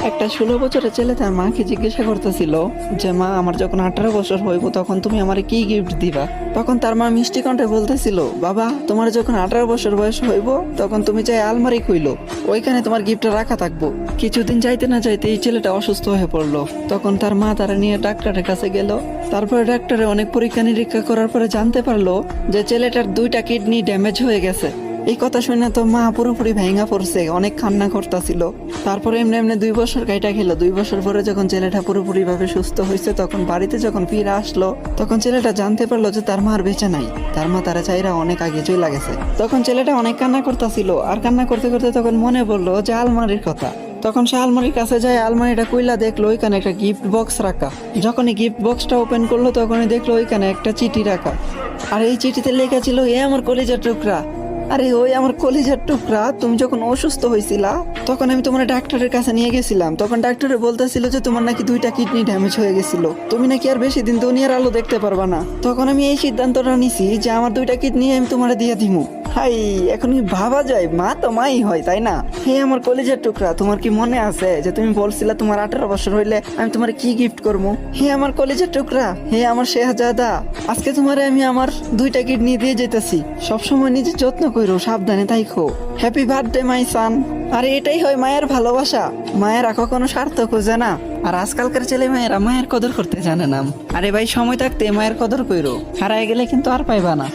একটা 16 বছরের ছেলে তার মাকে জিজ্ঞাসা করতেছিল যে মা আমার যখন 18 বছর হইব তখন তুমি আমারে কি গিফট দিবা। তখন তার মা মিষ্টি কণ্ঠে বলতেছিল, বাবা তোমার যখন 18 বছর বয়স হইব তখন তুমি চাই আলমারি খুইলো, ওইখানে তোমার গিফটটা রাখা থাকবো। কিছুদিন যাইতে না যাইতে এই ছেলেটা অসুস্থ হয়ে পড়লো। তখন তার মা তারা নিয়ে ডাক্তারের কাছে গেল। তারপরে ডাক্তারে অনেক পরীক্ষা নিরীক্ষা করার পরে জানতে পারলো যে ছেলেটার 2টা কিডনি ড্যামেজ হয়ে গেছে। এই কথা শুনে তো মা পুরোপুরি ভেঙা পড়ছে, অনেক কান্না করতেছিল। তারপরে এমনি এমনি 2 বছর কাইটা গেল। 2 বছর পরে যখন ছেলেটা পুরোপুরি ভাবে সুস্থ হয়েছে তখন বাড়িতে যখন ফিরে আসলো তখন ছেলেটা জানতে পারলো যে তার মার বেঁচে নাই, তার মা তারা চাইরা অনেক আগে চলে গেছে। তখন ছেলেটা অনেক কান্না করতেছিল, আর কান্না করতে করতে তখন মনে পড়লো যে আলমারির কথা। তখন সে আলমারির কাছে যায়, আলমারিটা কইলা দেখলো ওইখানে একটা গিফট বক্স রাখা। যখনই গিফট বক্সটা ওপেন করলো তখনই দেখলো ওইখানে একটা চিঠি রাখা। আর এই চিঠিতে লেখা ছিল, এ আমার কলিজার টুকরা, আরে ওই আমার কলিজার টুকরা, তুমি যখন অসুস্থ হয়েছিলা তখন আমি তোমার ডাক্তারের কাছে নিয়ে গেছিলাম। তখন ডাক্তারে বলতেছিল যে তোমার নাকি 2টা কিডনি ড্যামেজ হয়ে গেছিল, তুমি নাকি আর বেশি দিন দুনিয়ার আলো দেখতে পারবা না। তখন আমি এই সিদ্ধান্তটা নিছি যে আমার 2টা কিডনি আমি তোমার দিয়ে দিমু। হাই, এখন কি ভাবা যায়, মা তো মাই হয় তাই না? হে আমার কলিজার টুকরা, তোমার কি মনে আছে যে তুমি বলছিলা তোমার 18 বছর হইলে আমি তোমার কি গিফট করবো? হে আমার কলিজার টুকরা, হে আমার শেহজাদা, আজকে তোমারে আমি আমার 2টা কিডনি দিয়ে যেতেছি। সবসময় নিজের যত্ন করো, সাবধানে থাইকো। হ্যাপি বার্থডে মাই সান। আরে এটাই হয় মায়ের ভালোবাসা, মায়েরা কখনো স্বার্থ খোঁজে না। আর আজকালকার ছেলে মেয়েরা মায়ের কদর করতে জানে না। আরে ভাই, সময় থাকতে মায়ের কদর কইরো, হারায় গেলে কিন্তু আর পাইবা না।